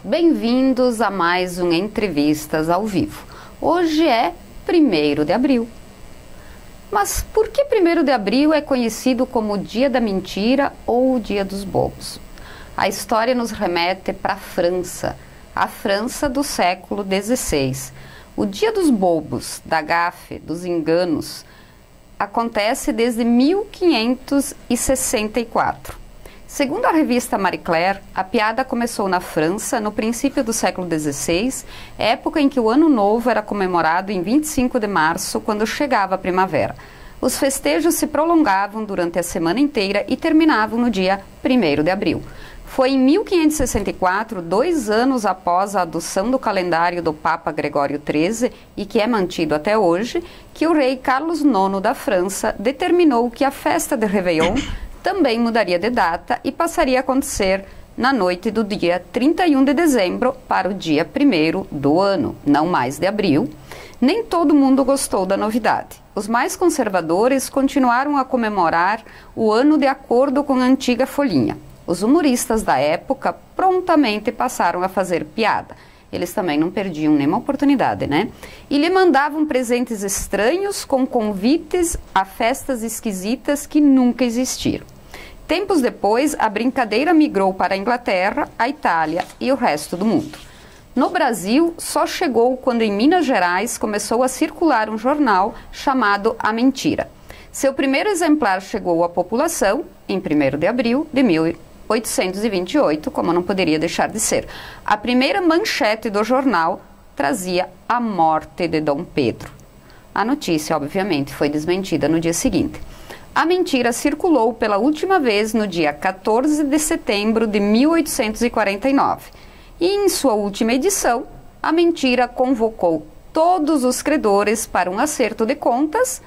Bem-vindos a mais um Entrevistas ao Vivo. Hoje é 1º de abril. Mas por que 1º de abril é conhecido como o Dia da Mentira ou o Dia dos Bobos? A história nos remete para a França do século XVI. O Dia dos Bobos, da gafe, dos enganos, acontece desde 1564. Segundo a revista Marie Claire, a piada começou na França no princípio do século XVI, época em que o Ano Novo era comemorado em 25 de março, quando chegava a primavera. Os festejos se prolongavam durante a semana inteira e terminavam no dia 1º de abril. Foi em 1564, 2 anos após a adoção do calendário do Papa Gregório XIII, e que é mantido até hoje, que o rei Carlos IX da França determinou que a festa de Réveillon também mudaria de data e passaria a acontecer na noite do dia 31 de dezembro para o dia 1º do ano, não mais de abril. Nem todo mundo gostou da novidade. Os mais conservadores continuaram a comemorar o ano de acordo com a antiga folhinha. Os humoristas da época prontamente passaram a fazer piada. Eles também não perdiam nenhuma oportunidade, né? E lhe mandavam presentes estranhos com convites a festas esquisitas que nunca existiram. Tempos depois, a brincadeira migrou para a Inglaterra, a Itália e o resto do mundo. No Brasil, só chegou quando em Minas Gerais começou a circular um jornal chamado A Mentira. Seu primeiro exemplar chegou à população em 1º de abril de 1828, como não poderia deixar de ser. A primeira manchete do jornal trazia a morte de Dom Pedro. A notícia, obviamente, foi desmentida no dia seguinte. A mentira circulou pela última vez no dia 14 de setembro de 1849. E em sua última edição, a mentira convocou todos os credores para um acerto de contas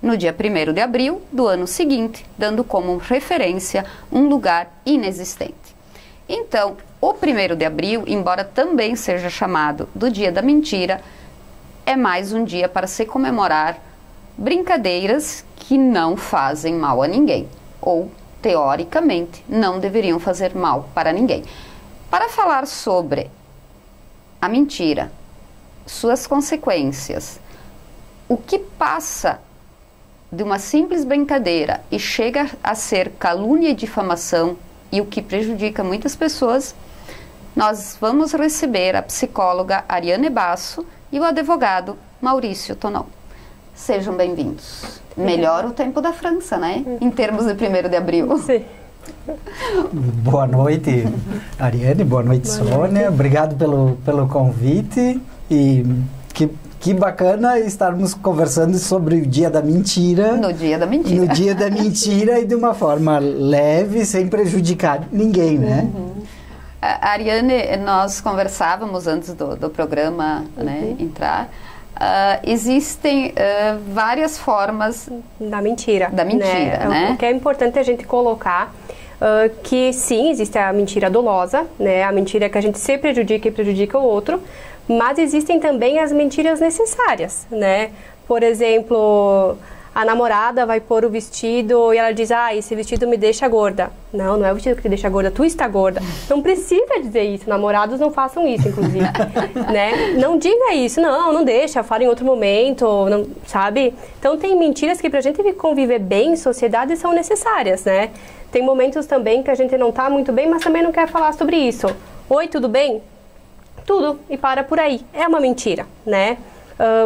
no dia 1º de abril do ano seguinte, dando como referência um lugar inexistente. Então, o 1º de abril, embora também seja chamado do Dia da Mentira, é mais um dia para se comemorar brincadeiras que não fazem mal a ninguém, ou, teoricamente, não deveriam fazer mal para ninguém. Para falar sobre a mentira, suas consequências, o que passa de uma simples brincadeira e chega a ser calúnia e difamação e o que prejudica muitas pessoas, nós vamos receber a psicóloga Ariane Basso e o advogado Maurício Tonon. Sejam bem-vindos. Melhor o tempo da França, né? Em termos de 1º de abril. Sim. Boa noite, Ariane. Boa noite, Sônia. Obrigado pelo convite. E que bacana estarmos conversando sobre o Dia da Mentira. No Dia da Mentira. No Dia da Mentira e de uma forma leve, sem prejudicar ninguém, né? Ariane, nós conversávamos antes do programa entrar. Existem várias formas da mentira. Né? O que é importante a gente colocar que sim, existe a mentira dolosa, né? A mentira que a gente se prejudica e prejudica o outro, mas existem também as mentiras necessárias, né? Por exemplo, a namorada vai pôr o vestido e ela diz, esse vestido me deixa gorda. Não, não é o vestido que te deixa gorda, tu está gorda. Não precisa dizer isso, namorados não façam isso, inclusive, né? Não diga isso, não deixa, fala em outro momento, não, sabe? Então tem mentiras que pra gente conviver bem em sociedade são necessárias, né? Tem momentos também que a gente não tá muito bem, mas também não quer falar sobre isso. Oi, tudo bem? Tudo, e para por aí. É uma mentira, né?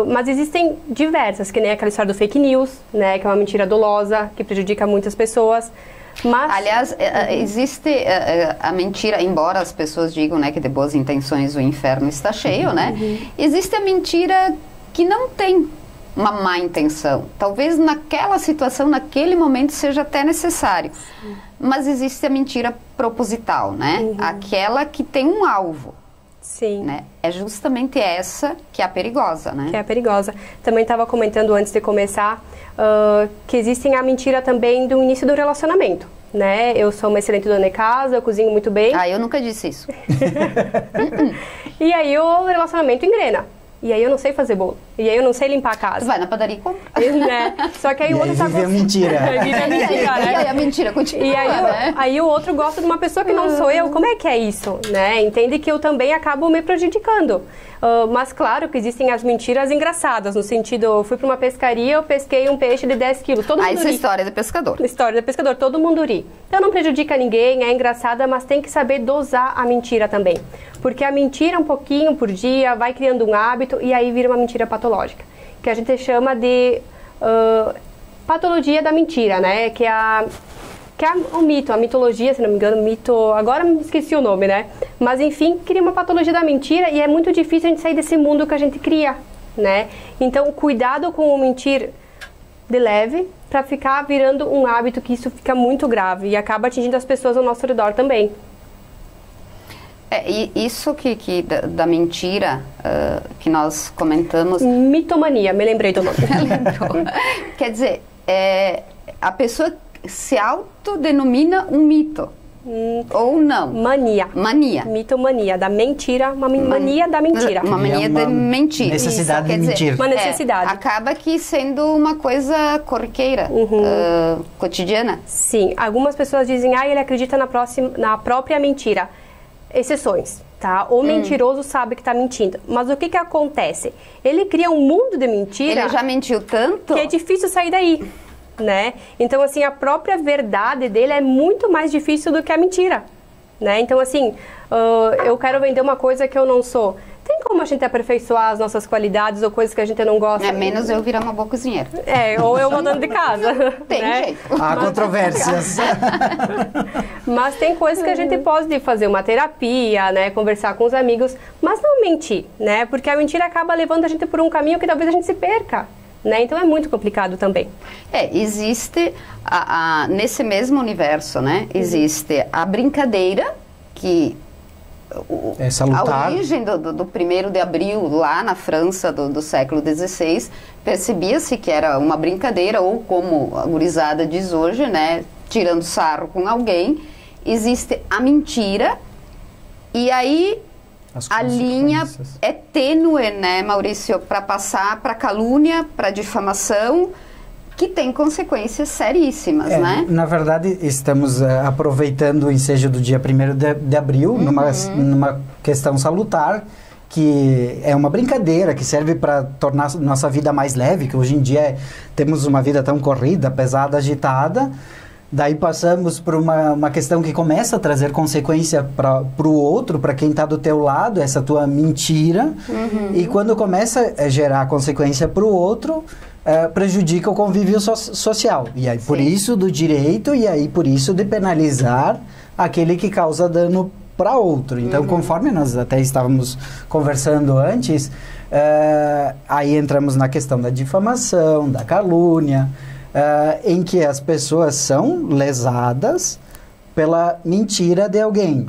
Mas existem diversas, que nem aquela história do fake news, né? Que é uma mentira dolosa, que prejudica muitas pessoas. Mas, aliás, existe a mentira, embora as pessoas digam, né, que de boas intenções o inferno está cheio, né? Existe a mentira que não tem uma má intenção. Talvez naquela situação, naquele momento, seja até necessário. Mas existe a mentira proposital, né? Aquela que tem um alvo. Sim. Né? É justamente essa que é a perigosa, né? Que é a perigosa. Também estava comentando antes de começar que existe a mentira também do início do relacionamento, né? Eu sou uma excelente dona de casa, eu cozinho muito bem. Eu nunca disse isso. E aí o relacionamento engrena, E aí eu não sei fazer bolo. E aí eu não sei limpar a casa. Tu vai na padaria e compra. Né? Só que aí E o outro aí tá vive a mentira. Vive a mentira, E né? aí a mentira continua, E aí, né? aí o outro gosta de uma pessoa que não sou eu. Como é que é isso? Né? Entende que eu também acabo me prejudicando. Mas claro que existem as mentiras engraçadas, no sentido, eu fui para uma pescaria, eu pesquei um peixe de 10 quilos. Todo mundo Essa é a ri. história do pescador. História do pescador, todo mundo ri. Então não prejudica ninguém, é engraçada, mas tem que saber dosar a mentira também. Porque a mentira um pouquinho por dia vai criando um hábito e aí vira uma mentira patológica. Que a gente chama de patologia da mentira, né? Que é o mito, a mitologia, se não me engano, mito... Agora me esqueci o nome, né? Mas, enfim, cria uma patologia da mentira e é muito difícil a gente sair desse mundo que a gente cria, né? Então, cuidado com o mentir de leve para ficar virando um hábito que isso fica muito grave e acaba atingindo as pessoas ao nosso redor também. E isso da mentira que nós comentamos... Mitomania, me lembrei do nome. Quer dizer, a pessoa se autodenomina um mito. Ou não. Mania. Mania. Mitomania, da mentira, uma mania da mentira. Uma mania de mentir. Necessidade Isso, de mentir. Uma necessidade. Acaba que sendo uma coisa corriqueira, cotidiana. Sim, algumas pessoas dizem, ele acredita na própria mentira. Exceções, tá? O mentiroso sabe que está mentindo. Mas o que acontece? Ele cria um mundo de mentira... Ele já mentiu tanto... que é difícil sair daí, né? Então, assim, a própria verdade dele é muito mais difícil do que a mentira, né? Então, assim, eu quero vender uma coisa que eu não sou. Tem como a gente aperfeiçoar as nossas qualidades ou coisas que a gente não gosta? É menos eu virar uma boa cozinheira. Ou eu mandando de casa. Tem né? jeito. Há controvérsias. Mas tem coisas que a gente pode fazer uma terapia, né? Conversar com os amigos, mas não mentir, né? Porque a mentira acaba levando a gente por um caminho que talvez a gente se perca. Né? Então é muito complicado também. Existe, nesse mesmo universo, né? Existe a brincadeira, que É salutar. A origem do 1º de abril, lá na França do século XVI, percebia-se que era uma brincadeira, ou como a gurizada diz hoje, né? Tirando sarro com alguém. Existe a mentira, e aí... A linha é tênue, né, Maurício, para passar para calúnia, para difamação, que tem consequências seríssimas, né? Na verdade, estamos aproveitando o ensejo do dia 1º de abril, numa questão salutar, que é uma brincadeira, que serve para tornar nossa vida mais leve, que hoje em dia temos uma vida tão corrida, pesada, agitada. Daí passamos por uma questão que começa a trazer consequência para o outro, para quem está do teu lado, essa tua mentira. E quando começa a gerar consequência para o outro, prejudica o convívio social. E aí, por isso do direito, e aí por isso de penalizar aquele que causa dano para outro. Então, conforme nós até estávamos conversando antes, aí entramos na questão da difamação, da calúnia, em que as pessoas são lesadas pela mentira de alguém.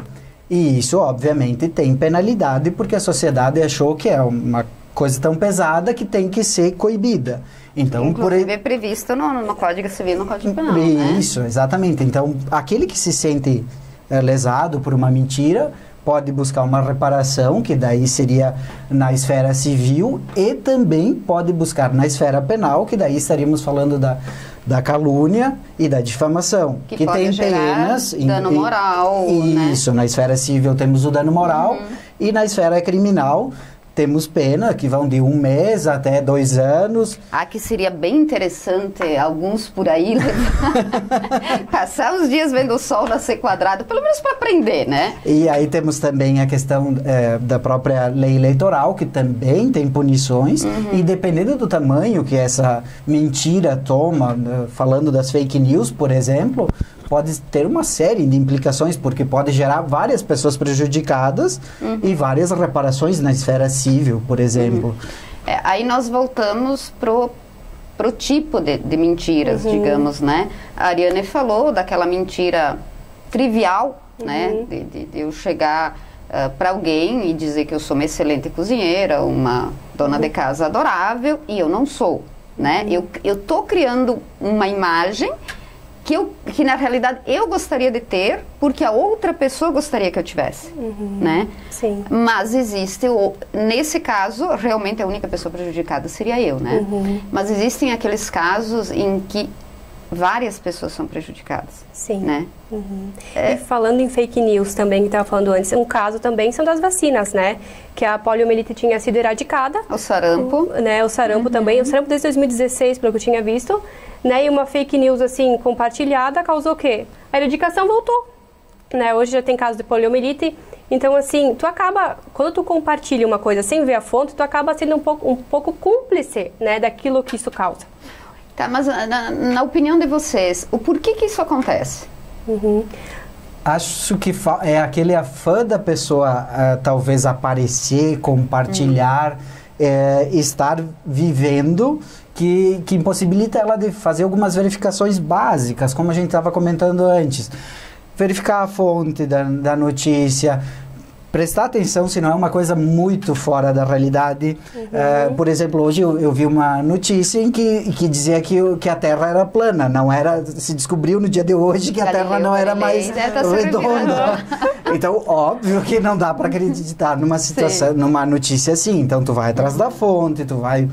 E isso, obviamente, tem penalidade, porque a sociedade achou que é uma coisa tão pesada que tem que ser coibida. Então, inclusive é previsto no Código Civil e no Código Penal, Isso, né? Exatamente. Então, aquele que se sente lesado por uma mentira pode buscar uma reparação, que daí seria na esfera civil, e também pode buscar na esfera penal, que daí estaríamos falando da calúnia e da difamação. Que pode tem gerar penas... dano moral, Isso, né? Na esfera civil temos o dano moral, e na esfera criminal temos pena que vão de 1 mês até 2 anos. Que seria bem interessante, alguns por aí, passar os dias vendo o sol nascer quadrado, pelo menos para aprender, né? E aí temos também a questão da própria lei eleitoral, que também tem punições, e dependendo do tamanho que essa mentira toma, falando das fake news, por exemplo, pode ter uma série de implicações, porque pode gerar várias pessoas prejudicadas e várias reparações na esfera civil, por exemplo. Aí nós voltamos pro tipo de mentiras, digamos, né? A Ariane falou daquela mentira trivial, né? De eu chegar para alguém e dizer que eu sou uma excelente cozinheira, uma dona de casa adorável, e eu não sou, né? Eu tô criando uma imagem que na realidade eu gostaria de ter, porque a outra pessoa gostaria que eu tivesse, né? Sim. Mas existe, nesse caso, realmente a única pessoa prejudicada seria eu, né? Mas existem aqueles casos em que várias pessoas são prejudicadas. Sim. Né? E falando em fake news também, que estava falando antes, um caso também são das vacinas, né? Que a poliomielite tinha sido eradicada. O sarampo. Né? O sarampo também. O sarampo desde 2016, pelo que eu tinha visto. Né? E uma fake news, assim, compartilhada causou o quê? A eradicação voltou. Né? Hoje já tem caso de poliomielite. Então, assim, tu acaba, quando tu compartilha uma coisa sem ver a fonte, tu acaba sendo um pouco cúmplice, né, daquilo que isso causa. Tá, mas na opinião de vocês, o porquê que isso acontece? Acho que é aquele afã da pessoa talvez aparecer, compartilhar, estar vivendo, que impossibilita ela de fazer algumas verificações básicas, como a gente estava comentando antes. Verificar a fonte da notícia, prestar atenção se não é uma coisa muito fora da realidade. Por exemplo, hoje eu vi uma notícia em que dizia que a Terra era plana, não era, se descobriu no dia de hoje que a Terra não era mais redonda. Então, óbvio que não dá para acreditar numa situação, numa notícia assim. Então, tu vai atrás da fonte, tu vai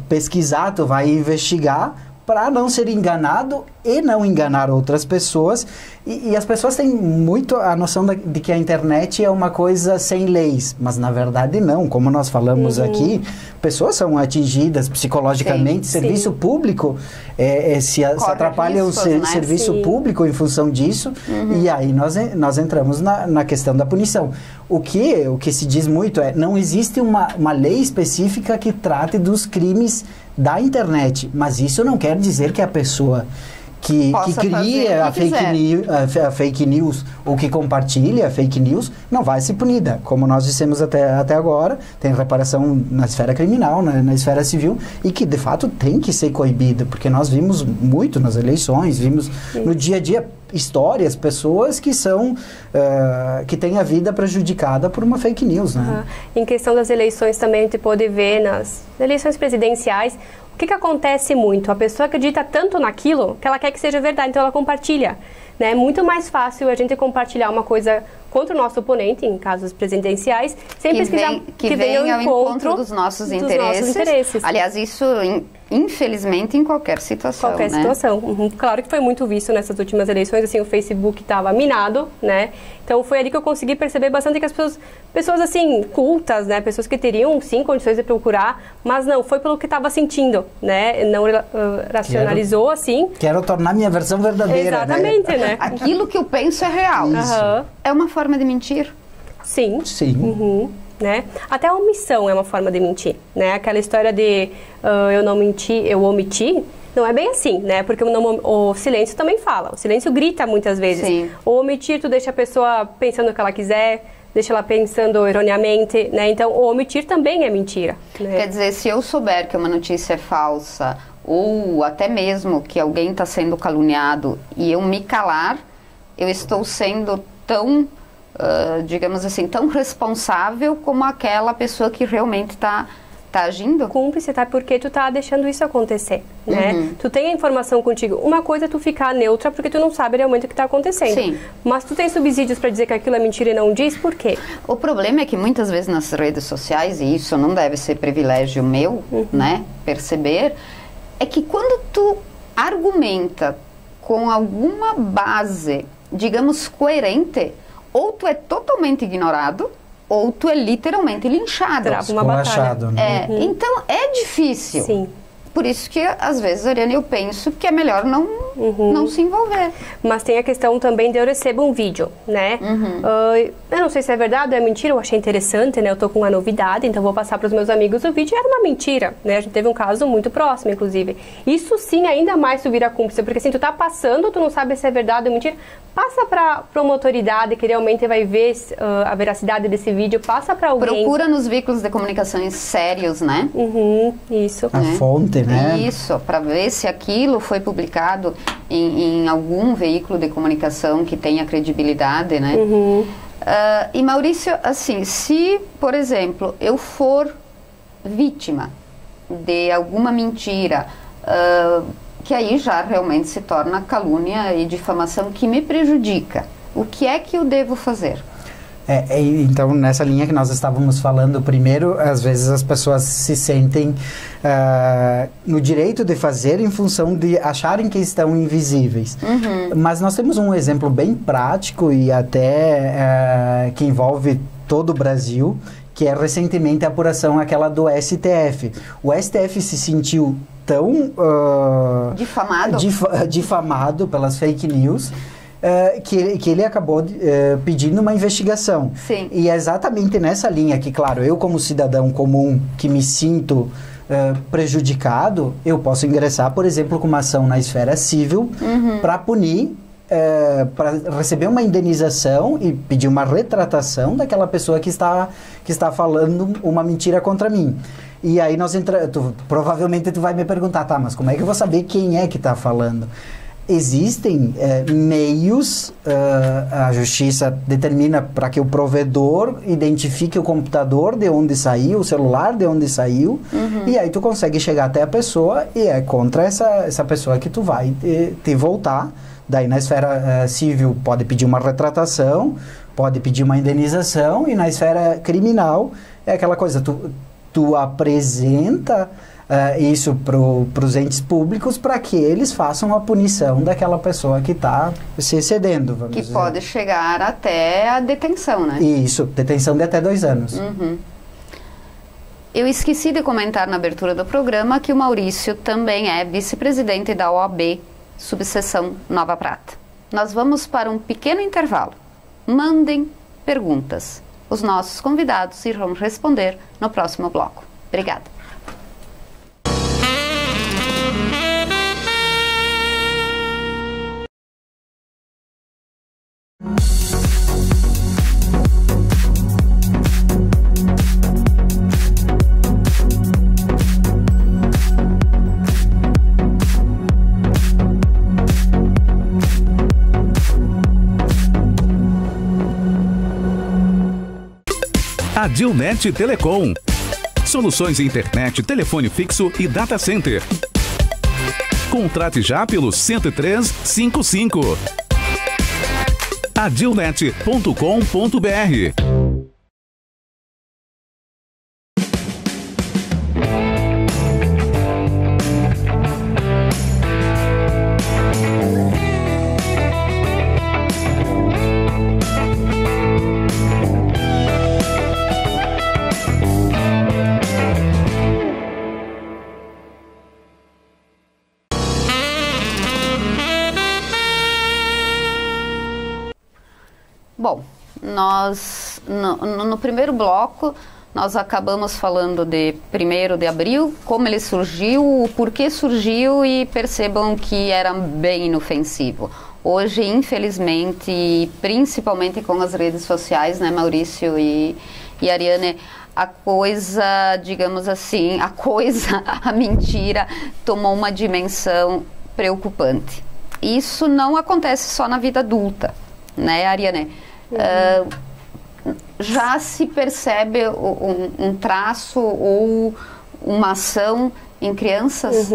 pesquisar, tu vai investigar para não ser enganado e não enganar outras pessoas. E as pessoas têm muito a noção de que a internet é uma coisa sem leis, mas na verdade não. Como nós falamos aqui, pessoas são atingidas psicologicamente. Serviço público se atrapalha riscos, o serviço público em função disso, e aí nós entramos na questão da punição. O que se diz muito não existe uma lei específica que trate dos crimes da internet, mas isso não quer dizer que a pessoa que cria a fake news ou que compartilha a fake news não vai ser punida. Como nós dissemos até agora, tem reparação na esfera criminal, na esfera civil, e que de fato tem que ser coibida, porque nós vimos muito nas eleições, vimos no dia a dia histórias, pessoas que são que têm a vida prejudicada por uma fake news, né? Em questão das eleições também a gente pode ver nas eleições presidenciais o que acontece muito. A pessoa acredita tanto naquilo que ela quer que seja verdade, então ela compartilha. Né? É muito mais fácil a gente compartilhar uma coisa contra o nosso oponente, em casos presidenciais, sem pesquisar que vem ao encontro dos nossos interesses. Aliás, isso, infelizmente, em qualquer situação. Qualquer situação. Claro que foi muito visto nessas últimas eleições, assim, o Facebook estava minado, né? Então, foi ali que eu consegui perceber bastante que as pessoas assim, cultas, né? Pessoas que teriam, sim, condições de procurar, mas não, foi pelo que estava sentindo, né? Não racionalizou, assim. Quero tornar minha versão verdadeira, exatamente, né? Aquilo que eu penso é real. É uma forma de mentir? Sim. Né? Até a omissão é uma forma de mentir, né? Aquela história de eu não menti, eu omiti, não é bem assim, né? Porque o silêncio também fala, o silêncio grita muitas vezes. Sim. O omitir, tu deixa a pessoa pensando o que ela quiser, deixa ela pensando erroneamente, né? Então, o omitir também é mentira. Né? Quer dizer, se eu souber que uma notícia é falsa, ou até mesmo que alguém está sendo caluniado e eu me calar, eu estou sendo tão, digamos assim, tão responsável como aquela pessoa que realmente está agindo? Cúmplice, tá? Porque tu tá deixando isso acontecer, né? Tu tem a informação contigo. Uma coisa é tu ficar neutra porque tu não sabe realmente o que tá acontecendo. Sim. Mas tu tem subsídios para dizer que aquilo é mentira e não diz, por quê? O problema é que muitas vezes nas redes sociais, e isso não deve ser privilégio meu, né? Perceber, é que quando tu argumenta com alguma base, digamos, coerente, ou tu é totalmente ignorado, ou tu é literalmente linchado. Trava uma batalha. Né? Então, é difícil. Sim. Por isso que, às vezes, Ariane, eu penso que é melhor não se envolver. Mas tem a questão também de eu recebo um vídeo, né? Eu não sei se é verdade ou é mentira, eu achei interessante, né? Eu tô com uma novidade, então vou passar para os meus amigos o vídeo. Era uma mentira, né? A gente teve um caso muito próximo, inclusive. Isso sim, ainda mais tu vira cúmplice, porque assim, tu tá passando, tu não sabe se é verdade ou mentira. Passa para uma autoridade que realmente vai ver a veracidade desse vídeo, passa para alguém. Procura nos veículos de comunicação sérios, né? Isso. A fonte, né? Isso, para ver se aquilo foi publicado em algum veículo de comunicação que tenha credibilidade, né? E Maurício, assim, se, por exemplo, eu for vítima de alguma mentira, que aí já realmente se torna calúnia e difamação que me prejudica. O que é que eu devo fazer? Então, nessa linha que nós estávamos falando primeiro, às vezes as pessoas se sentem no direito de fazer em função de acharem que estão invisíveis. Mas nós temos um exemplo bem prático e até que envolve todo o Brasil, que é recentemente a apuração aquela do STF. O STF se sentiu tão difamado pelas fake news que ele acabou pedindo uma investigação. Sim. E é exatamente nessa linha que, claro, eu como cidadão comum que me sinto prejudicado, eu posso ingressar, por exemplo, com uma ação na esfera civil para punir, para receber uma indenização e pedir uma retratação daquela pessoa que está falando uma mentira contra mim. E aí provavelmente tu vai me perguntar, tá, mas como é que eu vou saber quem é que está falando? Existem meios, a justiça determina para que o provedor identifique o computador de onde saiu, o celular de onde saiu, e aí tu consegue chegar até a pessoa e é contra essa pessoa que tu vai te voltar. Daí na esfera civil pode pedir uma retratação, pode pedir uma indenização, e na esfera criminal é aquela coisa, tu apresenta isso para os entes públicos para que eles façam a punição daquela pessoa que está se excedendo, vamos dizer. Que pode chegar até a detenção, né? Isso, detenção de até 2 anos. Eu esqueci de comentar na abertura do programa que o Maurício também é vice-presidente da OAB, subseção Nova Prata. Nós vamos para um pequeno intervalo. Mandem perguntas. Os nossos convidados irão responder no próximo bloco. Obrigada. Adilnet Telecom. Soluções em internet, telefone fixo e data center. Contrate já pelo 10355. Adilnet.com.br. Bom, nós no primeiro bloco nós acabamos falando de 1º de abril, como ele surgiu, o porquê surgiu, e percebam que era bem inofensivo. Hoje, infelizmente, principalmente com as redes sociais, né, Maurício e Ariane, a coisa, digamos assim, a mentira tomou uma dimensão preocupante. Isso não acontece só na vida adulta, né, Ariane? Já se percebe um traço ou uma ação em crianças?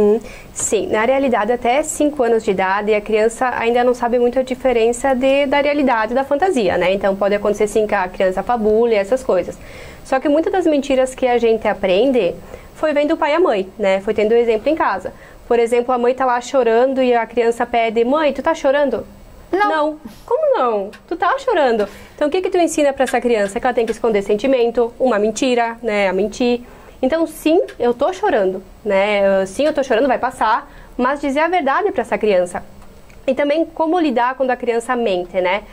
Sim, na realidade até 5 anos de idade a criança ainda não sabe muito a diferença da realidade e da fantasia, né? Então pode acontecer sim que a criança fabule, essas coisas. Só que muitas das mentiras que a gente aprende foi vendo o pai e a mãe, né? Foi tendo exemplo em casa. Por exemplo, a mãe tá lá chorando e a criança pede: mãe, tu tá chorando? Não. Como não? Tu tá chorando. Então o que tu ensina para essa criança? Que ela tem que esconder sentimento, uma mentira, né? A mentir. Então sim, eu tô chorando, né? Sim, eu tô chorando, vai passar, mas dizer a verdade para essa criança. E também como lidar quando a criança mente, né?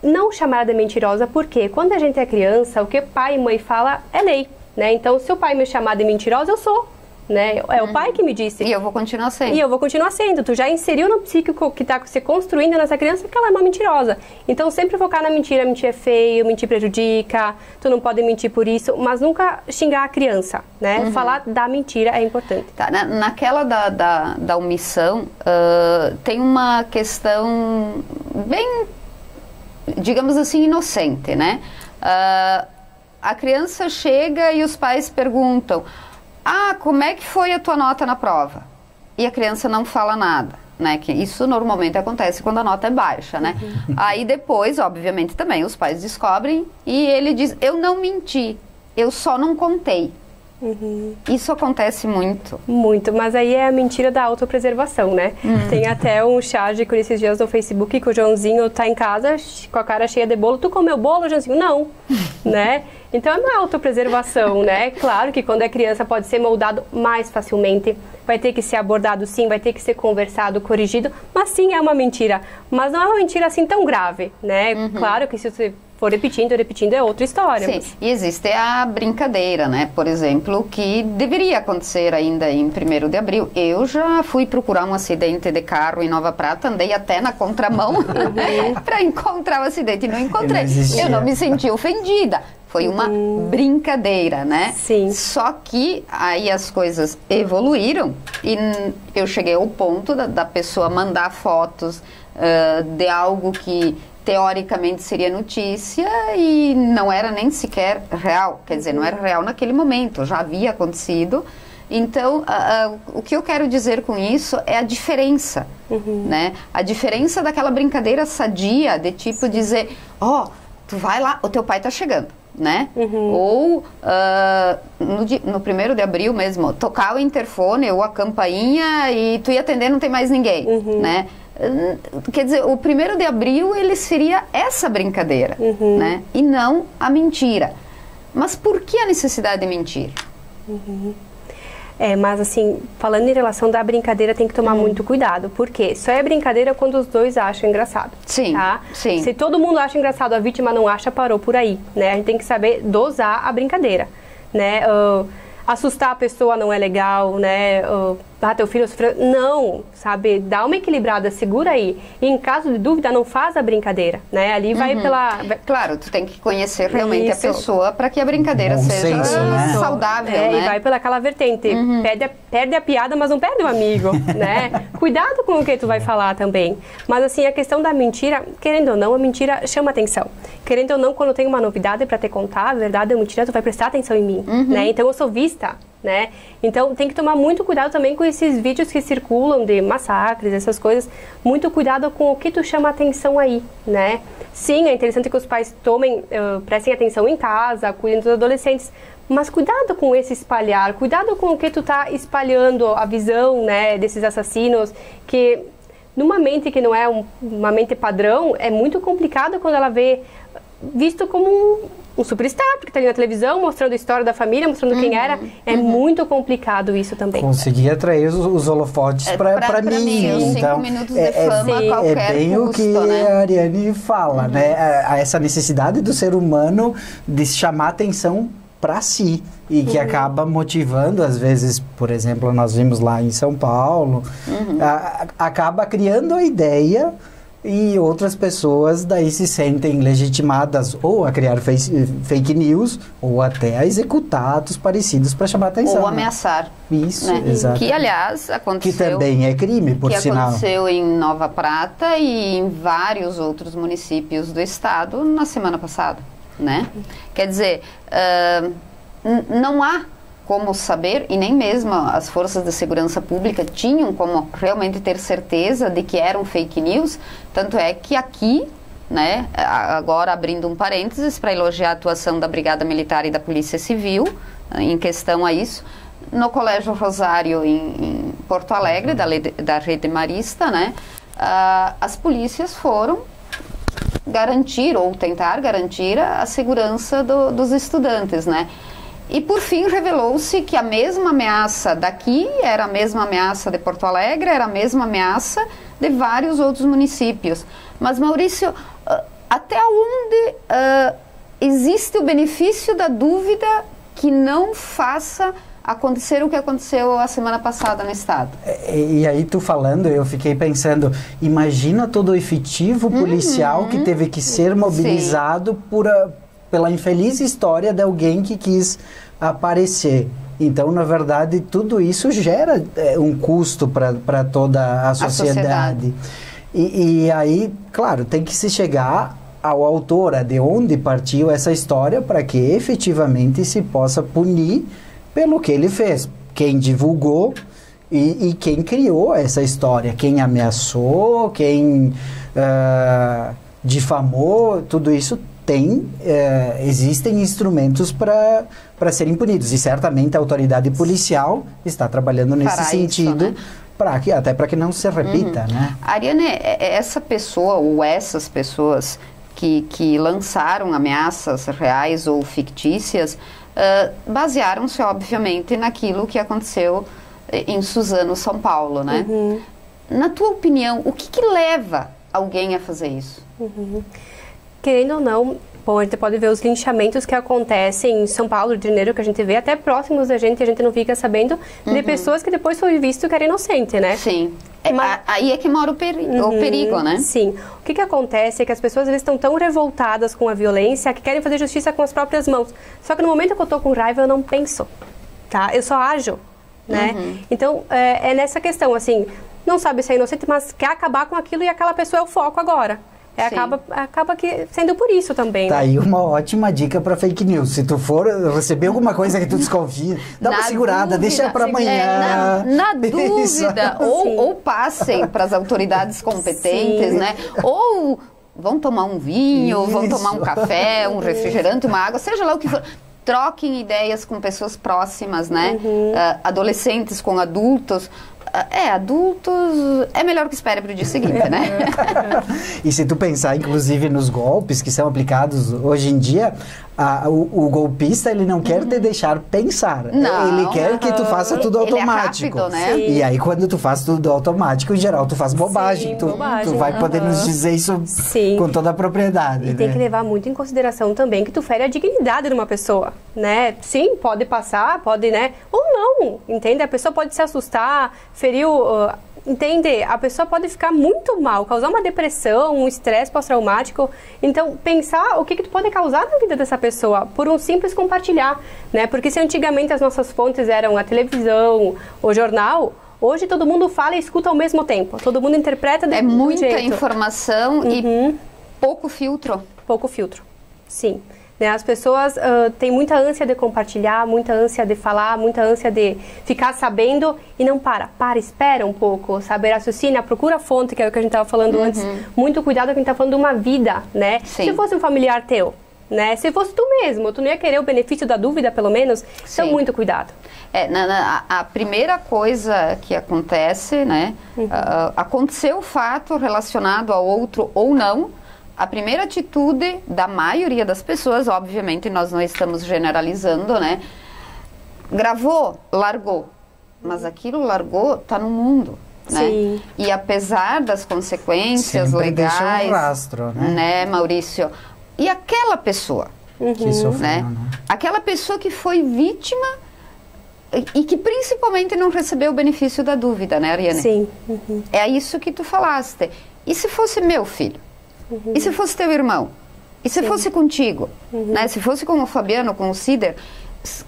Não chamar de mentirosa, porque quando a gente é criança, o que pai e mãe fala é lei, né? Então se o pai me chamar de mentirosa, eu sou. Né? É o pai que me disse. E eu vou continuar sendo. E eu vou continuar sendo. Tu já inseriu no psíquico que está se construindo nessa criança que ela é uma mentirosa. Então, sempre focar na mentira. Mentir é feio, mentir prejudica, tu não pode mentir por isso, mas nunca xingar a criança, né? Falar da mentira é importante. Tá, naquela da omissão, tem uma questão bem, digamos assim, inocente, né? A criança chega e os pais perguntam: ah, como é que foi a tua nota na prova? e a criança não fala nada, né? Que isso normalmente acontece quando a nota é baixa, né? Aí depois, obviamente, também os pais descobrem e ele diz, eu não menti, eu só não contei. Isso acontece muito. Muito, mas aí é a mentira da autopreservação, né? Tem até um charge com esses dias no Facebook que o Joãozinho tá em casa com a cara cheia de bolo. Tu comeu bolo, Joãozinho? Não, né? Então é uma autopreservação, né? Claro que quando é criança pode ser moldado mais facilmente, vai ter que ser abordado sim, vai ter que ser conversado, corrigido, mas sim é uma mentira. Mas não é uma mentira assim tão grave, né? Claro que se você for repetindo, é outra história. Sim, mas... e existe a brincadeira, né? Por exemplo, que deveria acontecer ainda em 1º de abril. Eu já fui procurar um acidente de carro em Nova Prata, andei até na contramão para encontrar o acidente e não encontrei. Eu não me senti ofendida. Foi uma brincadeira, né? Sim. Só que aí as coisas evoluíram e eu cheguei ao ponto da pessoa mandar fotos de algo que teoricamente seria notícia e não era nem sequer real, quer dizer, não era real naquele momento, já havia acontecido. Então, o que eu quero dizer com isso é a diferença, né? A diferença daquela brincadeira sadia, de tipo dizer, tu vai lá, o teu pai tá chegando, né? Ou no 1º de abril mesmo, tocar o interfone ou a campainha e tu ia atender, não tem mais ninguém, né? Quer dizer, o 1º de abril ele seria essa brincadeira, né? E não a mentira. Mas por que a necessidade de mentir? Mas assim, falando em relação da brincadeira, tem que tomar muito cuidado, porque só é brincadeira quando os dois acham engraçado. Sim, tá? sim. Se todo mundo acha engraçado, a vítima não acha, parou por aí, né? A gente tem que saber dosar a brincadeira, né? Assustar a pessoa não é legal, né? Teu filho sofreu... Não, sabe? Dá uma equilibrada, segura aí. E em caso de dúvida, não faz a brincadeira, né? Ali vai pela... Claro, tu tem que conhecer realmente Isso. a pessoa para que a brincadeira Bom seja senso, né? saudável, né? E vai pelaquela vertente. Perde a piada, mas não perde o amigo, né? Cuidado com o que tu vai falar também. Mas assim, a questão da mentira, querendo ou não, a mentira chama atenção. Querendo ou não, quando tem uma novidade para te contar, a verdade ou mentira, tu vai prestar atenção em mim, né? Então eu sou vista, né? Então tem que tomar muito cuidado também com esses vídeos que circulam de massacres, essas coisas. Muito cuidado com o que tu chama atenção aí, né? Sim, é interessante que os pais prestem atenção em casa, cuidem dos adolescentes, mas cuidado com esse espalhar, cuidado com o que tu tá espalhando, a visão, né, desses assassinos, que numa mente que não é uma mente padrão, é muito complicado quando ela vê visto como um superstar, porque está ali na televisão, mostrando a história da família, mostrando quem era. É muito complicado isso também. Conseguir atrair os holofotes para mim. Então, 5 minutos de fama a qualquer bem custo, o que né? a Ariane fala, né? Essa necessidade do ser humano de chamar atenção para si e que acaba motivando, às vezes, por exemplo, nós vimos lá em São Paulo, acaba criando a ideia e outras pessoas daí se sentem legitimadas ou a criar fake news ou até a executar atos parecidos para chamar atenção. Ou ameaçar. Isso, né? exato. Que, aliás, aconteceu... Que também é crime, por sinal. Que aconteceu em Nova Prata e em vários outros municípios do estado na semana passada, né? Quer dizer, não há como saber, e nem mesmo as forças de segurança pública tinham como realmente ter certeza de que eram fake news, tanto é que aqui, né, agora abrindo um parênteses para elogiar a atuação da Brigada Militar e da Polícia Civil em questão a isso, no Colégio Rosário em Porto Alegre, da Rede Marista, né, as polícias foram garantir ou tentar garantir a segurança dos estudantes, né? E por fim revelou-se que a mesma ameaça daqui era a mesma ameaça de Porto Alegre, era a mesma ameaça de vários outros municípios. Mas, Maurício, até onde existe o benefício da dúvida que não faça acontecer o que aconteceu a semana passada no estado? E aí tu falando, eu fiquei pensando, imagina todo o efetivo policial que teve que ser mobilizado pela infeliz história de alguém que quis aparecer. Então, na verdade, tudo isso gera um custo para toda a sociedade. E aí, claro, tem que se chegar ao autor, de onde partiu essa história, para que efetivamente se possa punir pelo que ele fez. Quem divulgou E quem criou essa história, quem ameaçou, quem difamou, tudo isso existem instrumentos para serem punidos. E certamente a autoridade policial está trabalhando nesse sentido, né? Até para que não se repita, né? Ariane, essa pessoa ou essas pessoas que lançaram ameaças reais ou fictícias basearam-se, obviamente, naquilo que aconteceu em Suzano, São Paulo, né? Na tua opinião, o que leva alguém a fazer isso? Querendo ou não, bom, a gente pode ver os linchamentos que acontecem em São Paulo, Rio de Janeiro, que a gente vê até próximos da gente, a gente não fica sabendo de pessoas que depois foi visto que era inocente, né? Sim. Aí é que mora o perigo, né? Sim. O que acontece é que as pessoas às vezes estão tão revoltadas com a violência que querem fazer justiça com as próprias mãos. Só que no momento que eu tô com raiva, eu não penso, tá? Eu só ajo, né? Então, é nessa questão, assim, não sabe se é inocente, mas quer acabar com aquilo e aquela pessoa é o foco agora. Acaba que sendo por isso também. Tá, né? aí uma ótima dica para fake news. Se tu for receber alguma coisa que tu desconfia, dá uma segurada, deixa para amanhã. Na dúvida, ou passem para as autoridades competentes, né? Ou vão tomar um vinho, vão tomar um café, um refrigerante, uma água, seja lá o que for. Troquem ideias com pessoas próximas, né? Adolescentes com adultos. Adultos é melhor que espere para o dia seguinte, né? E se tu pensar, inclusive, nos golpes que são aplicados hoje em dia, o golpista, ele não quer te deixar pensar. Não, ele quer que tu faça tudo automático. Ele é rápido, né? E aí, quando tu faz tudo automático, em geral, tu faz bobagem. Tu vai poder nos dizer isso com toda a propriedade. E tem que levar muito em consideração também que tu fere a dignidade de uma pessoa, né? Sim, pode passar, pode, né? Ou não, entende? A pessoa pode se assustar, feriu... Entende? A pessoa pode ficar muito mal, causar uma depressão, um estresse pós-traumático. Então, pensar o que tu pode causar na vida dessa pessoa por um simples compartilhar, né? Porque se antigamente as nossas fontes eram a televisão, o jornal, hoje todo mundo fala e escuta ao mesmo tempo. Todo mundo interpreta de um jeito. É muita informação e pouco filtro. Pouco filtro, sim. As pessoas têm muita ânsia de compartilhar, muita ânsia de falar, muita ânsia de ficar sabendo e não espera um pouco, sabe? Raciocina, procura a fonte, que é o que a gente estava falando antes. Muito cuidado que a gente está falando de uma vida, né? Sim. Se fosse um familiar teu, né? Se fosse tu mesmo, tu não ia querer o benefício da dúvida, pelo menos? Então, muito cuidado. A primeira coisa que acontece, né? Aconteceu o fato relacionado ao outro ou não. A primeira atitude da maioria das pessoas, obviamente nós não estamos generalizando, né? Gravou, largou. Mas aquilo largou, tá no mundo, né? Sim. E apesar das consequências sempre legais, deixa um rastro, né, Maurício? E aquela pessoa, que sofreu, né? Aquela pessoa que foi vítima e que principalmente não recebeu o benefício da dúvida, né, Ariane? Sim. É isso que tu falaste. E se fosse meu filho? E se fosse teu irmão? E se fosse contigo? Né? Se fosse com o Fabiano, com o Cider,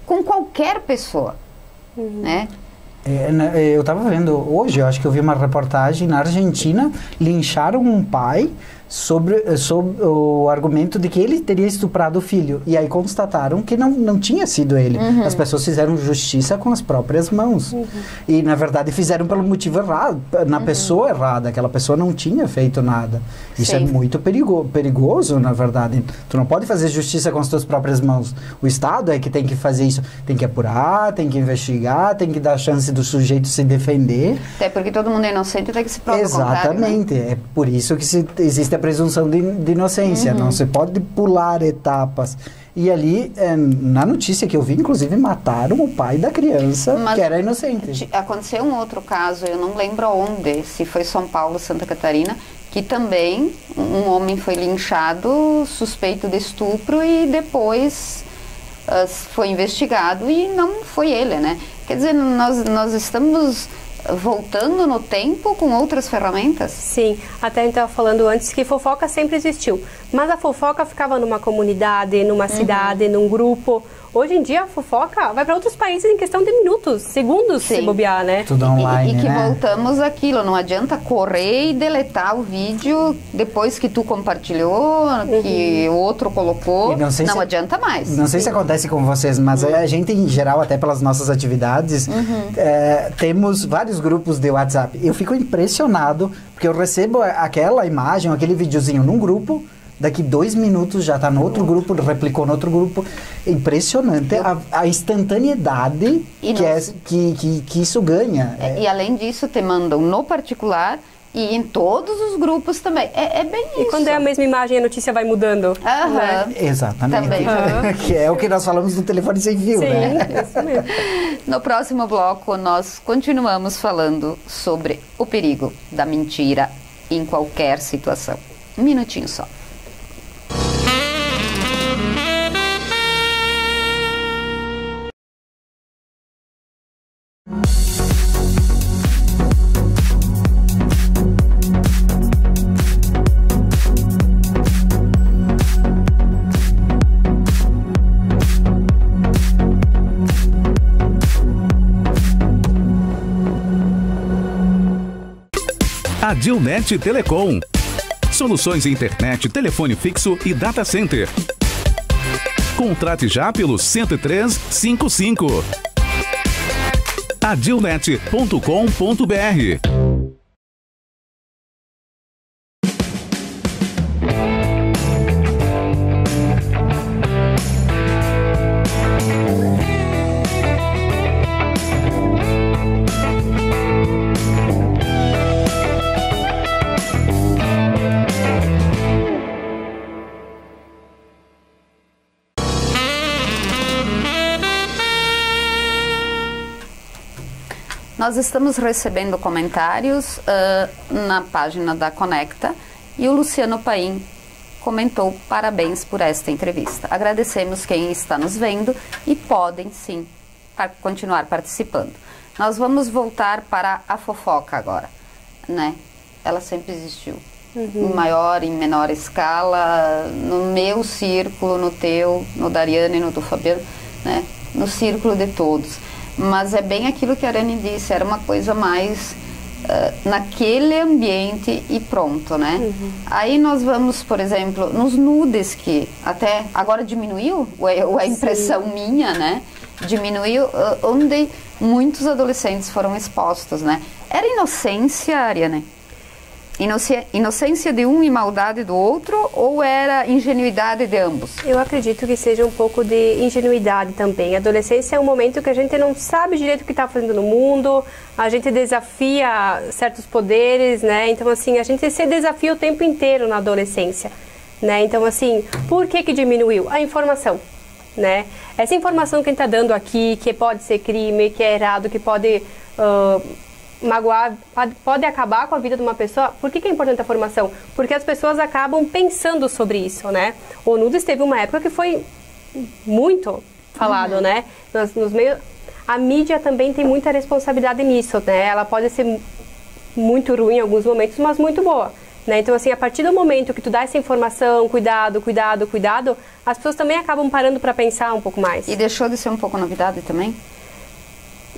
com qualquer pessoa, né? Eu estava vendo hoje, eu acho que eu vi uma reportagem na Argentina, lincharam um pai sobre o argumento de que ele teria estuprado o filho. E aí constataram que não tinha sido ele. As pessoas fizeram justiça com as próprias mãos. E, na verdade, fizeram pelo motivo errado, na pessoa errada. Aquela pessoa não tinha feito nada. Isso é muito perigoso, na verdade. Tu não pode fazer justiça com as tuas próprias mãos. O Estado é que tem que fazer isso. Tem que apurar, tem que investigar, tem que dar a chance do sujeito se defender. Até porque todo mundo é inocente, tem que se provar. Exatamente. Né? É por isso que existe a presunção de inocência. Não se pode pular etapas. E ali, na notícia que eu vi, inclusive, mataram o pai da criança, que era inocente. Aconteceu um outro caso, eu não lembro onde, se foi São Paulo, Santa Catarina, que também um homem foi linchado, suspeito de estupro, e depois foi investigado e não foi ele, né? Quer dizer, nós estamos voltando no tempo com outras ferramentas? Sim, até a gente estava falando antes que fofoca sempre existiu, mas a fofoca ficava numa comunidade, numa cidade, num grupo. Hoje em dia a fofoca vai para outros países em questão de minutos, segundos, se bobear, né? Tudo online, e que né? voltamos àquilo, não adianta correr e deletar o vídeo depois que tu compartilhou, que o outro colocou, não adianta mais. Não sei se acontece com vocês, mas a gente em geral, até pelas nossas atividades, temos vários grupos de WhatsApp. Eu fico impressionado, porque eu recebo aquela imagem, aquele videozinho num grupo, daqui 2 minutos já está no outro grupo, replicou no outro grupo. Impressionante a instantaneidade que isso ganha. E além disso, te mandam no particular e em todos os grupos também. É bem isso. E quando é a mesma imagem, a notícia vai mudando. Né? Exatamente. Também. Que é o que nós falamos no telefone sem fio, né? Isso mesmo. No próximo bloco, nós continuamos falando sobre o perigo da mentira em qualquer situação. Um minutinho só. Adilnet Telecom. Soluções em internet, telefone fixo e data center. Contrate já pelo 10355. Adilnet.com.br. Nós estamos recebendo comentários na página da Conecta e o Luciano Paim comentou: parabéns por esta entrevista. Agradecemos quem está nos vendo e podem sim continuar participando. Nós vamos voltar para a fofoca agora, né? Ela sempre existiu, em maior e menor escala, no meu círculo, no teu, no da Ariane, no do Fabiano, né? No círculo de todos. Mas é bem aquilo que a Ariane disse, era uma coisa mais naquele ambiente e pronto, né? Aí nós vamos, por exemplo, nos nudes, que até agora diminuiu, ou é impressão minha, né? Diminuiu, onde muitos adolescentes foram expostos, né? Era inocência, Ariane? Inocência de um e maldade do outro, ou era ingenuidade de ambos? Eu acredito que seja um pouco de ingenuidade também. A adolescência é um momento que a gente não sabe direito o que está fazendo no mundo, a gente desafia certos poderes, né? Então, assim, a gente se desafia o tempo inteiro na adolescência, né? Então, assim, por que diminuiu? A informação, né? Essa informação que a gente está dando aqui, que pode ser crime, que é errado, que pode magoar, pode acabar com a vida de uma pessoa. Por que é importante a formação? Porque as pessoas acabam pensando sobre isso, né? O nudes teve uma época que foi muito falado, né? Nos meios, a mídia também tem muita responsabilidade nisso, né? Ela pode ser muito ruim em alguns momentos, mas muito boa, né? Então, assim, a partir do momento que tu dá essa informação, cuidado, as pessoas também acabam parando para pensar um pouco mais. E deixou de ser um pouco novidade também?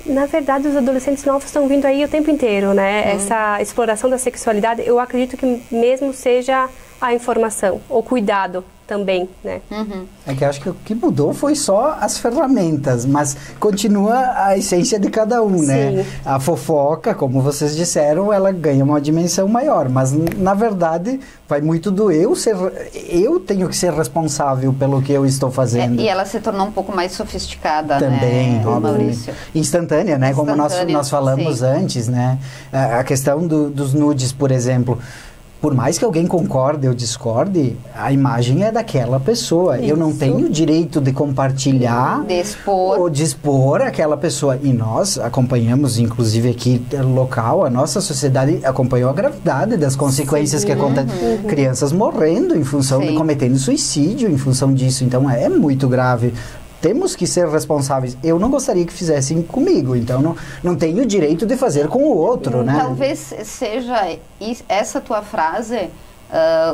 Na verdade, os adolescentes novos estão vindo aí o tempo inteiro, né? Essa exploração da sexualidade, eu acredito que mesmo seja a informação, o cuidado também, né? É que eu acho que o que mudou foi só as ferramentas, mas continua a essência de cada um, né? A fofoca, como vocês disseram, ela ganha uma dimensão maior, mas na verdade vai muito do eu tenho que ser responsável pelo que eu estou fazendo. E ela se tornou um pouco mais sofisticada, também, né, Maurício? Instantânea, né? Como nós falamos antes, né? A questão dos nudes, por exemplo. Por mais que alguém concorde ou discorde, a imagem é daquela pessoa. Isso. Eu não tenho direito de compartilhar ou de expor aquela pessoa. E nós acompanhamos, inclusive aqui local, a nossa sociedade acompanhou a gravidade das consequências que acontecem. Crianças morrendo em função de cometendo suicídio em função disso. Então é muito grave. Temos que ser responsáveis. Eu não gostaria que fizessem comigo, então não tenho o direito de fazer com o outro, né? Talvez seja essa tua frase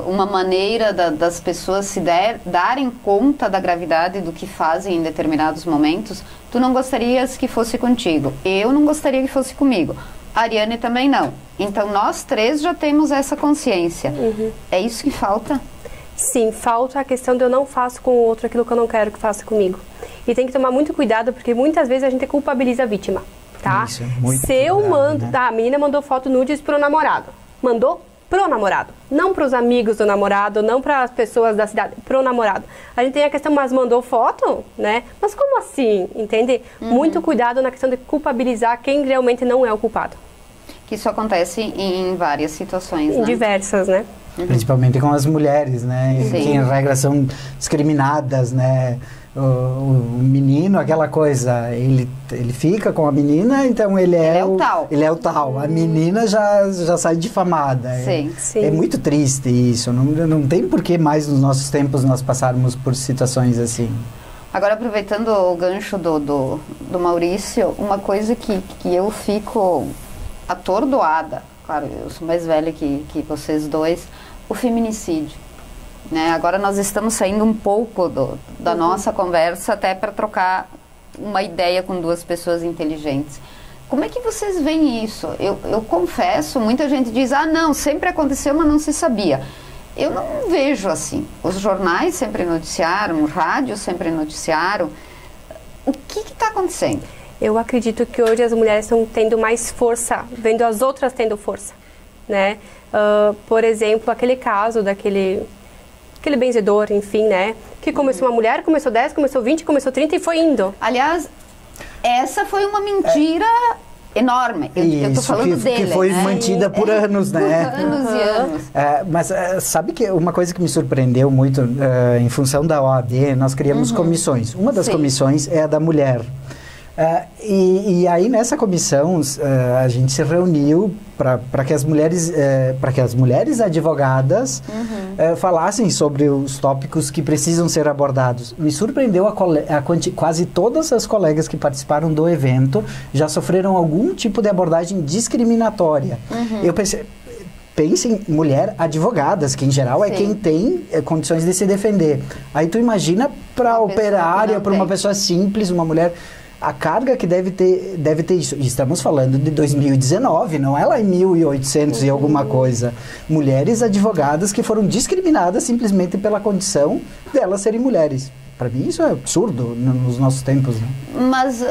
uma maneira das pessoas se darem conta da gravidade do que fazem em determinados momentos, tu não gostarias que fosse contigo. Eu não gostaria que fosse comigo. A Ariane também não. Então, nós três já temos essa consciência. É isso que falta? Sim, falta a questão de eu não faço com o outro aquilo que eu não quero que faça comigo. E tem que tomar muito cuidado, porque muitas vezes a gente culpabiliza a vítima, tá? Isso, muito Se eu cuidado, mando... né? Tá, a menina mandou foto nudes pro namorado. Mandou pro namorado. Não pros amigos do namorado, não para as pessoas da cidade, pro namorado. A gente tem a questão, mas mandou foto, né? Mas como assim? Entende? Muito cuidado na questão de culpabilizar quem realmente não é o culpado. Que isso acontece em várias situações, Em né? diversas, né? Principalmente com as mulheres, né? Sim. Que em regra são discriminadas, né? O menino, aquela coisa, ele fica com a menina, então ele é o tal. Ele é o tal. A menina já sai difamada. Sim. Sim. É muito triste isso. Não tem por que mais nos nossos tempos nós passarmos por situações assim. Agora, aproveitando o gancho do Maurício, uma coisa que eu fico atordoada, claro, eu sou mais velha que vocês dois, o feminicídio. Né? Agora nós estamos saindo um pouco da nossa conversa até para trocar uma ideia com duas pessoas inteligentes. Como é que vocês veem isso? Eu confesso, muita gente diz, não, sempre aconteceu, mas não se sabia. Eu não vejo assim. Os jornais sempre noticiaram, o rádio sempre noticiaram. O que está acontecendo? Eu acredito que hoje as mulheres estão tendo mais força, vendo as outras tendo força, né? Por exemplo, aquele caso daquele benzedor, enfim, né? Que começou uma mulher, começou 10, começou 20, começou 30 e foi indo. Aliás, essa foi uma mentira enorme. Eu tô falando dele, que foi né? mantida por anos, né? Por anos e anos. Mas sabe que uma coisa que me surpreendeu muito, em função da OAB, nós criamos comissões. Uma das comissões é a da mulher. E aí nessa comissão a gente se reuniu para que as mulheres advogadas falassem sobre os tópicos que precisam ser abordados. Me surpreendeu quase todas as colegas que participaram do evento já sofreram algum tipo de abordagem discriminatória. Eu pensei, pense em mulher advogadas, que em geral é quem tem condições de se defender. Aí tu imagina para operária, para uma pessoa simples, uma mulher, a carga que deve ter isso. E estamos falando de 2019, não é lá em 1800 e alguma coisa. Mulheres advogadas que foram discriminadas simplesmente pela condição delas serem mulheres. Para mim isso é absurdo nos nossos tempos, né? Mas,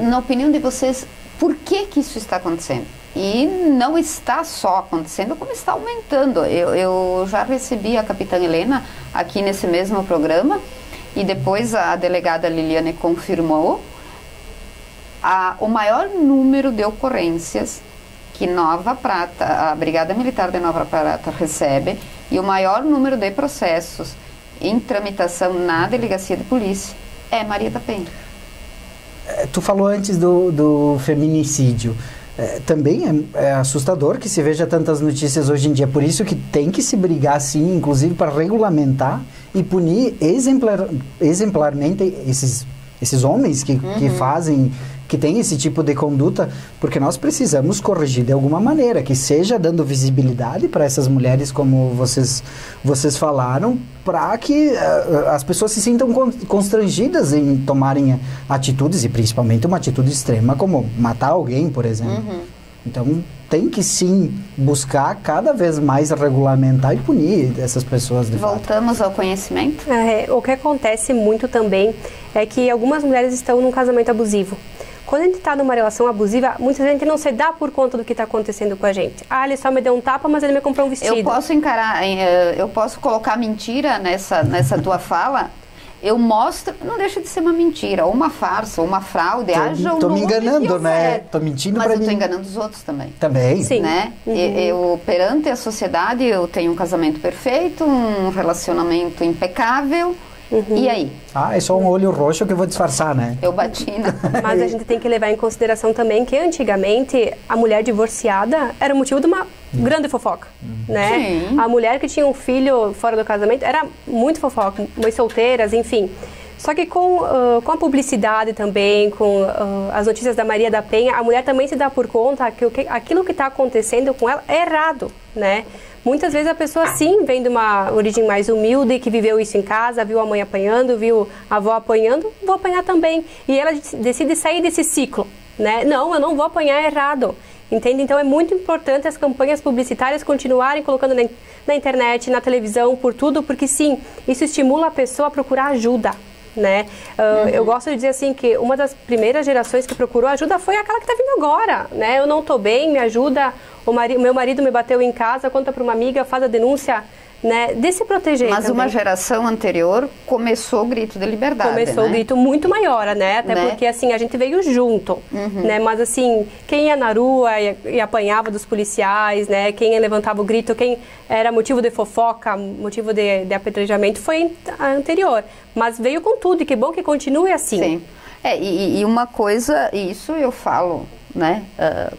na opinião de vocês, por que isso está acontecendo? E não está só acontecendo, como está aumentando. Eu já recebi a capitã Helena aqui nesse mesmo programa e depois a delegada Liliane confirmou o maior número de ocorrências que Nova Prata, a Brigada Militar de Nova Prata recebe, e o maior número de processos em tramitação na delegacia de polícia é Maria da Penha. Tu falou antes do feminicídio. Também é assustador que se veja tantas notícias hoje em dia. Por isso que tem que se brigar, sim, inclusive para regulamentar e punir exemplarmente esses homens que fazem, que têm esse tipo de conduta, porque nós precisamos corrigir de alguma maneira, que seja dando visibilidade para essas mulheres, como vocês falaram, para que as pessoas se sintam constrangidas em tomarem atitudes, e principalmente uma atitude extrema, como matar alguém, por exemplo. Então, tem que sim buscar cada vez mais regulamentar e punir essas pessoas de fato. Voltamos ao conhecimento? O que acontece muito também é que algumas mulheres estão num casamento abusivo. Quando a gente está numa relação abusiva, muita gente não se dá por conta do que está acontecendo com a gente. Ele só me deu um tapa, mas ele me comprou um vestido. Eu posso colocar mentira nessa tua fala? Eu mostro, não deixa de ser uma mentira, ou uma farsa, ou uma fraude. Tô me enganando, né? Tô mentindo pra mim. Mas eu tô enganando os outros também. Também. Sim. Né? Eu, perante a sociedade, eu tenho um casamento perfeito, um relacionamento impecável. E aí? É só um olho roxo que eu vou disfarçar, né? Eu bati Mas a gente tem que levar em consideração também que antigamente a mulher divorciada era o motivo de uma grande fofoca, né? Sim. A mulher que tinha um filho fora do casamento era muito fofoca, mães solteiras, enfim. Só que com a publicidade também, com as notícias da Maria da Penha, a mulher também se dá por conta que aquilo que está acontecendo com ela é errado, né? Muitas vezes a pessoa sim vem de uma origem mais humilde, que viveu isso em casa, viu a mãe apanhando, viu a avó apanhando, vou apanhar também. E ela decide sair desse ciclo, né? Não, eu não vou apanhar errado. Entende? Então é muito importante as campanhas publicitárias continuarem colocando na internet, na televisão, por tudo, porque sim, isso estimula a pessoa a procurar ajuda, né? Eu gosto de dizer assim que uma das primeiras gerações que procurou ajuda foi aquela que está vindo agora, né? Eu não estou bem, me ajuda, meu marido me bateu em casa, conta para uma amiga, faz a denúncia, né? De se proteger. Mas também. uma geração anterior começou o grito de liberdade, começou o grito muito maior, né? Até porque, assim, a gente veio junto, né? Mas, assim, quem ia na rua e apanhava dos policiais, né? Quem levantava o grito, quem era motivo de fofoca, motivo de apedrejamento, foi a anterior. Mas veio com tudo, e que bom que continue assim. Sim. E uma coisa, isso eu falo, né?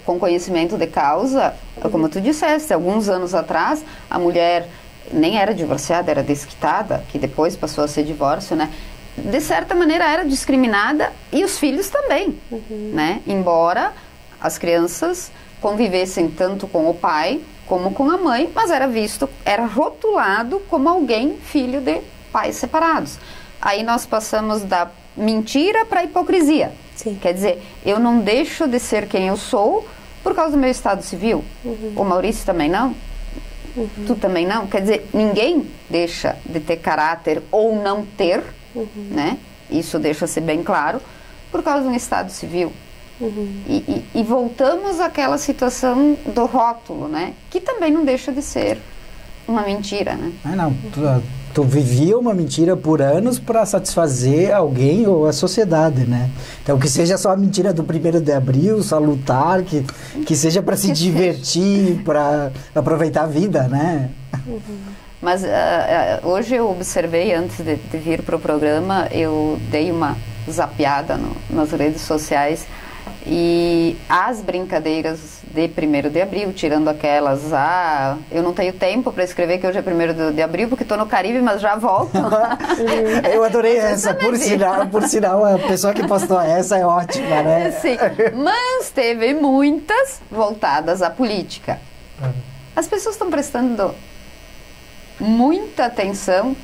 Com conhecimento de causa, como tu disseste, alguns anos atrás, a mulher nem era divorciada, era desquitada, que depois passou a ser divórcio, né? De certa maneira era discriminada e os filhos também, né? Embora as crianças convivessem tanto com o pai como com a mãe, mas era rotulado como alguém filho de pais separados. Aí nós passamos da mentira para a hipocrisia. Sim. Quer dizer, eu não deixo de ser quem eu sou por causa do meu estado civil. O Maurício também não. Tu também não? Quer dizer, ninguém deixa de ter caráter ou não ter, né? Isso deixa-se bem claro, por causa de um estado civil. E voltamos àquela situação do rótulo, né? Que também não deixa de ser uma mentira, né? Não, tu vivia uma mentira por anos para satisfazer alguém ou a sociedade, né? Então, que seja só a mentira do 1º de abril, salutar, que seja para se divertir, para aproveitar a vida, né? Mas hoje eu observei, antes de vir para o programa, eu dei uma zapeada nas redes sociais e as brincadeiras de 1º de abril, tirando aquelas, eu não tenho tempo para escrever que hoje é 1º de abril porque estou no Caribe, mas já volto. Eu adorei essa, por sinal, a pessoa que postou essa é ótima, né? Sim, mas teve muitas voltadas à política. As pessoas estão prestando muita atenção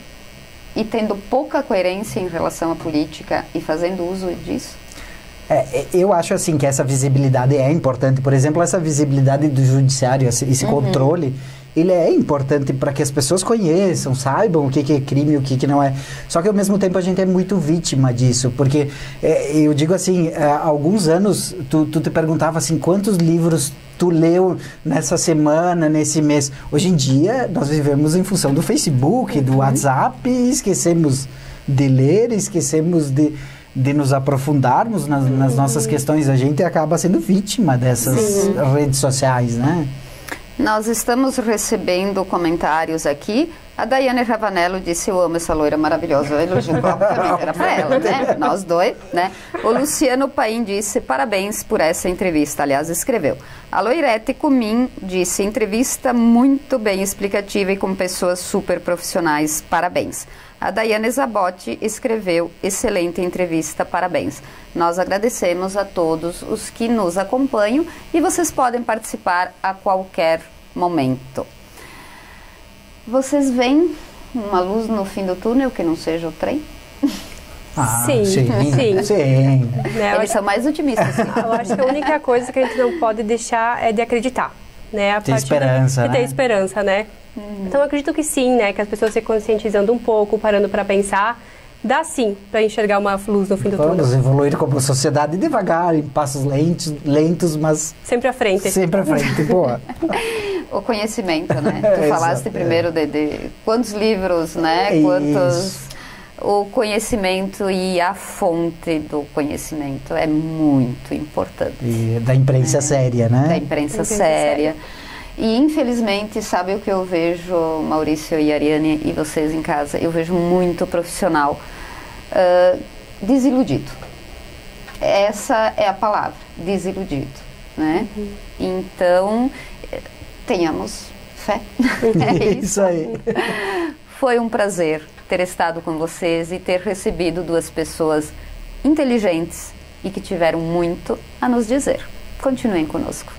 e tendo pouca coerência em relação à política e fazendo uso disso. Eu acho assim que essa visibilidade é importante. Por exemplo, essa visibilidade do judiciário, esse controle, ele é importante para que as pessoas conheçam, saibam o que é crime e o que não é. Só que ao mesmo tempo a gente é muito vítima disso, porque eu digo assim, há alguns anos tu te perguntava assim, quantos livros tu leu nessa semana, nesse mês? Hoje em dia nós vivemos em função do Facebook, do WhatsApp, e esquecemos de ler, esquecemos de nos aprofundarmos nas nossas questões. A gente acaba sendo vítima dessas redes sociais, né? Nós estamos recebendo comentários aqui. A Daiane Ravanello disse, eu amo essa loira maravilhosa. O elogio obviamente era para ela, né? Nós dois, né? O Luciano Paim disse, parabéns por essa entrevista. Aliás, escreveu. A Loirete Comim disse, entrevista muito bem explicativa e com pessoas super profissionais. Parabéns. A Daiane Zabotti escreveu, excelente entrevista, parabéns. Nós agradecemos a todos os que nos acompanham e vocês podem participar a qualquer momento. Vocês veem uma luz no fim do túnel que não seja o trem? Sim. Né, eles são mais otimistas. Eu acho que a única coisa que a gente não pode deixar é de acreditar. Né? Ter esperança, ter esperança, né? Então, eu acredito que sim, né? Que as pessoas se conscientizando um pouco, parando para pensar, dá sim para enxergar uma luz no fim do túnel. Vamos evoluir como sociedade devagar, em passos lentos, mas... Sempre à frente. Sempre à frente, boa. O conhecimento, né? Tu falaste primeiro de quantos livros, né? Quantos... O conhecimento e a fonte do conhecimento é muito importante. E da imprensa séria, né? Da imprensa séria. E infelizmente, sabe o que eu vejo, Maurício e Ariane e vocês em casa? Eu vejo muito profissional desiludido. Essa é a palavra, desiludido, né? Então, tenhamos fé. É isso aí. Foi um prazer ter estado com vocês e ter recebido duas pessoas inteligentes e que tiveram muito a nos dizer. Continuem conosco.